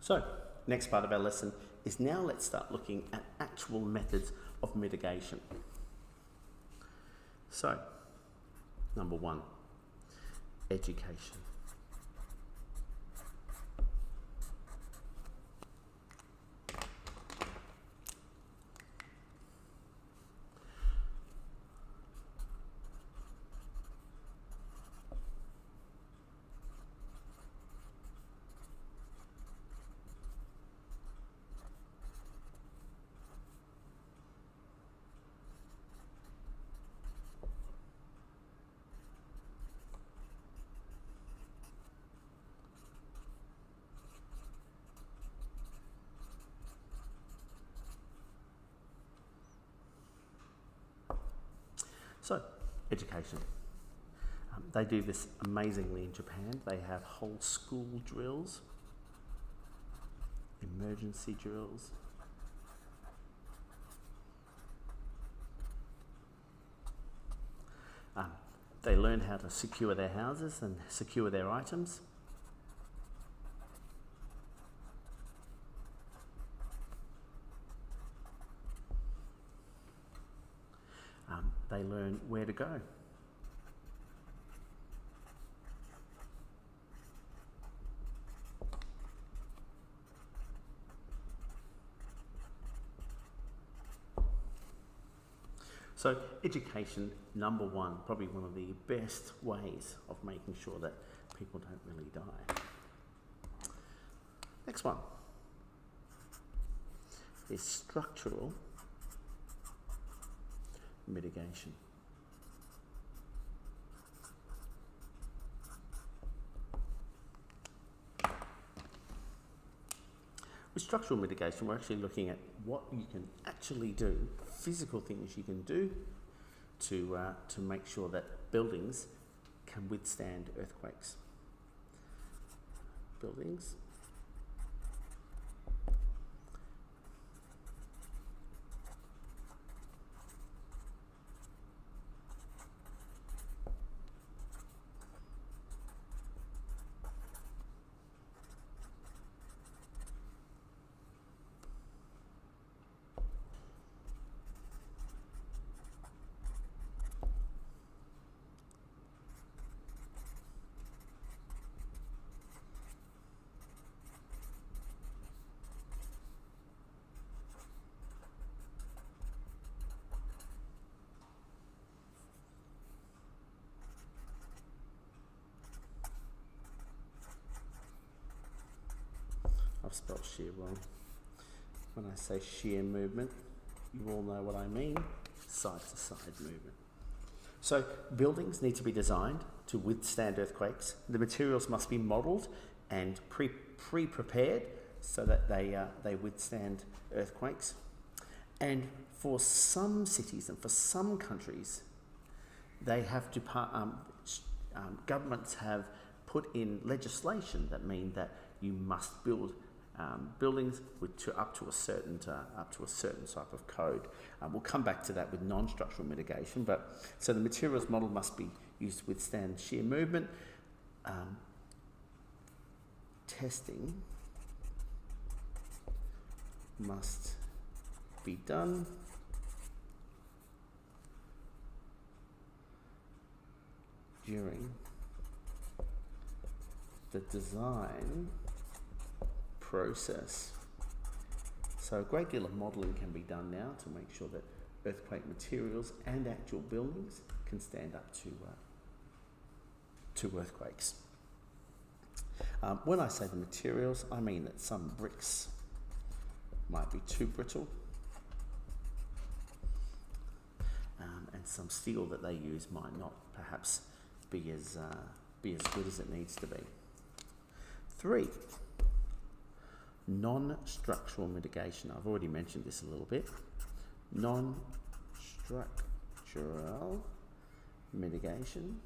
So, next part of our lesson is now let's start looking at actual methods of mitigation. So, number one, education. So, education. They do this amazingly in Japan. They have whole school drills, emergency drills. They learn how to secure their houses and secure their items. They learn where to go. So education, number one, probably one of the best ways of making sure that people don't really die. Next one is structural mitigation. With structural mitigation, we're actually looking at what you can actually do, physical things you can do to make sure that buildings can withstand earthquakes. Buildings. I've spelled shear wrong. When I say shear movement, you all know what I mean, side to side movement. So buildings need to be designed to withstand earthquakes. The materials must be modelled and pre-prepared so that they withstand earthquakes. And for some cities and for some countries, they have to governments have put in legislation that mean that you must build buildings up to a certain type of code. We'll come back to that with non-structural mitigation. But so the materials model must be used to withstand shear movement. Testing must be done during the design process. So a great deal of modelling can be done now to make sure that earthquake materials and actual buildings can stand up to earthquakes. When I say the materials, I mean that some bricks might be too brittle, and some steel that they use might not perhaps be as good as it needs to be. 3, non-structural mitigation. I've already mentioned this a little bit. Non-structural mitigation.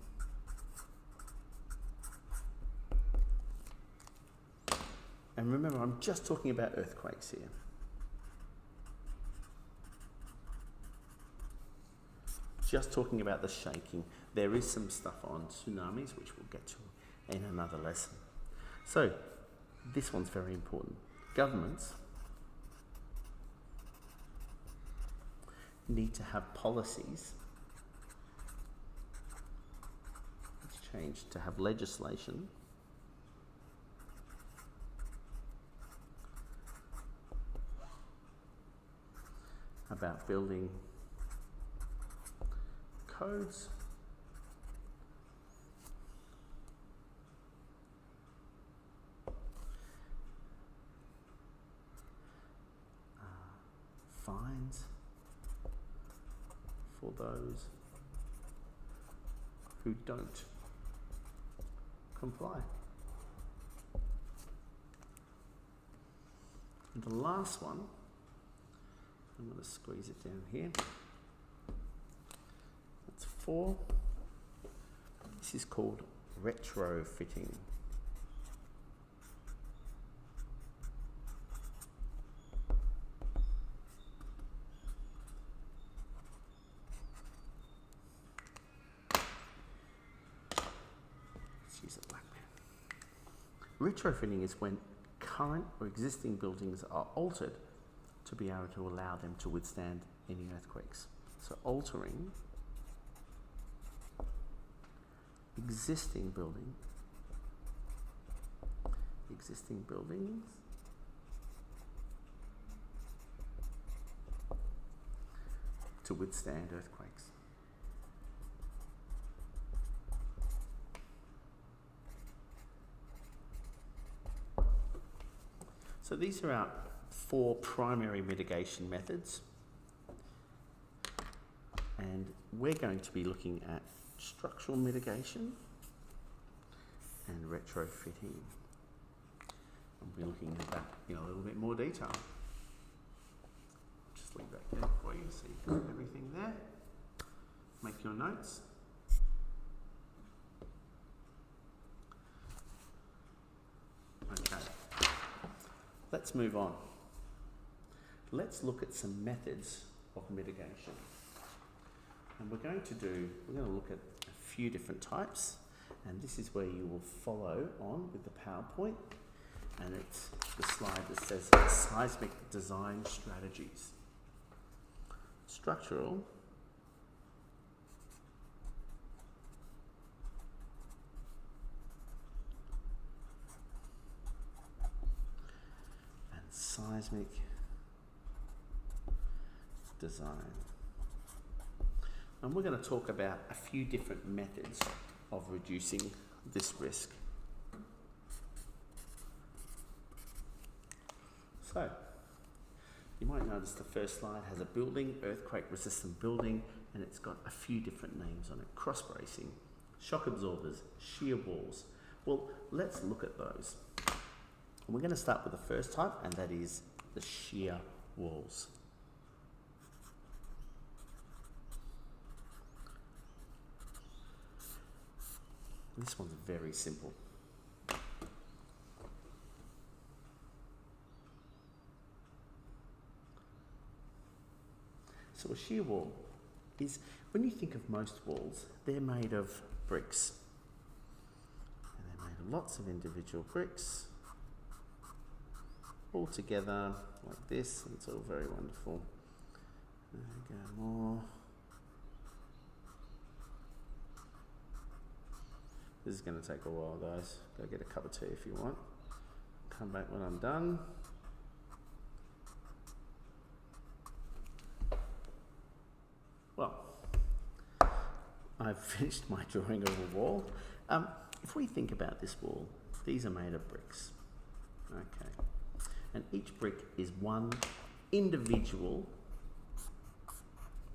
And remember, I'm just talking about earthquakes here. Just talking about the shaking. There is some stuff on tsunamis, which we'll get to in another lesson. So, this one's very important. Governments need to have policies, let's change to have legislation about building codes fines for those who don't comply. And the last one, I'm going to squeeze it down here. That's 4. This is called retrofitting. Let's use a black pen. Retrofitting is when current or existing buildings are altered to be able to allow them to withstand any earthquakes. So altering existing buildings to withstand earthquakes. So these are our 4 primary mitigation methods, and we're going to be looking at structural mitigation and retrofitting. We'll be looking at that in a little bit more detail. Just leave that there for you so you can have everything there. Make your notes. Okay, let's move on. Let's look at some methods of mitigation. And we're going to look at a few different types, and this is where you will follow on with the PowerPoint, and it's the slide that says seismic design strategies. Structural and seismic design. And we're going to talk about a few different methods of reducing this risk. So, you might notice the first slide has a building, earthquake resistant building, and it's got a few different names on it. Cross bracing, shock absorbers, shear walls. Well, let's look at those. And we're going to start with the first type, and that is the shear walls. This one's very simple. So a shear wall is, when you think of most walls, they're made of bricks. And they're made of lots of individual bricks, all together like this, and it's all very wonderful. There we go, more. This is going to take a while, guys. Go get a cup of tea if you want. Come back when I'm done. Well, I've finished my drawing of a wall. If we think about this wall, these are made of bricks. Okay. And each brick is one individual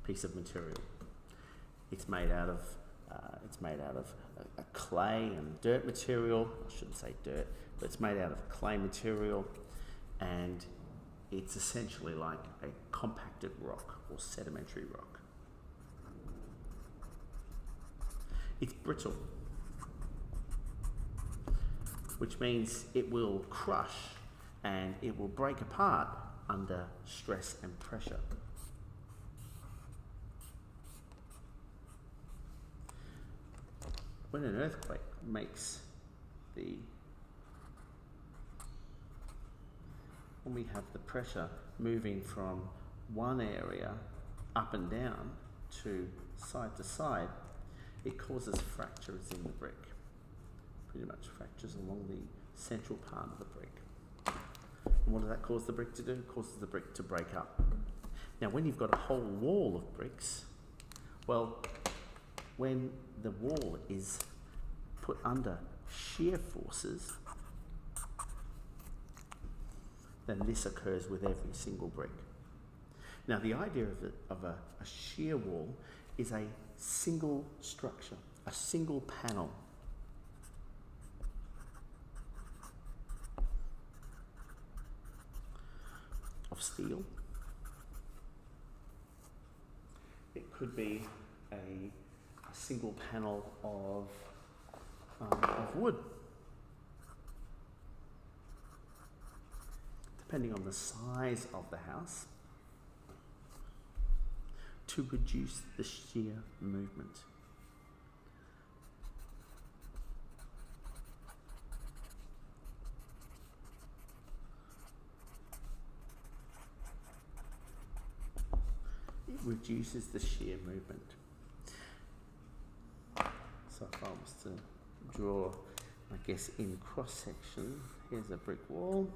piece of material. It's made out of a clay and dirt material. I shouldn't say dirt, but it's made out of clay material, and it's essentially like a compacted rock or sedimentary rock. It's brittle, which means it will crush and it will break apart under stress and pressure. When an earthquake makes the when we have the pressure moving from one area up and down to side, it causes fractures in the brick. Pretty much fractures along the central part of the brick. And what does that cause the brick to do? It causes the brick to break up. Now, when you've got a whole wall of bricks, well, when the wall is put under shear forces, then this occurs with every single brick. Now, the idea of a shear wall is a single structure, a single panel. Of steel. It could be a single panel of wood, depending on the size of the house, to reduce the shear movement. It reduces the shear movement. So if I was to draw, I guess, in cross section, here's a brick wall,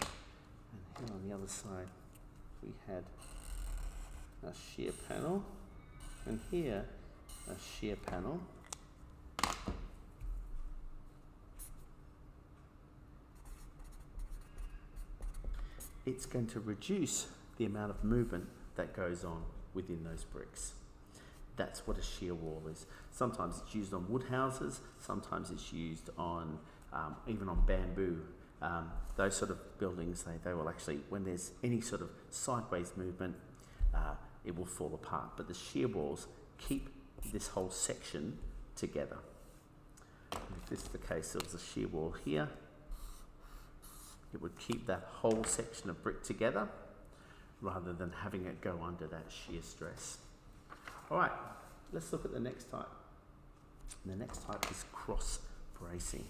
and here on the other side we had a shear panel, and here a shear panel. It's going to reduce the amount of movement that goes on within those bricks. That's what a shear wall is. Sometimes it's used on wood houses, sometimes it's used on even on bamboo. Those sort of buildings, they will actually, when there's any sort of sideways movement, it will fall apart. But the shear walls keep this whole section together. And if this is the case, there was a shear wall here, it would keep that whole section of brick together rather than having it go under that shear stress. All right, let's look at the next type. The next type is cross bracing.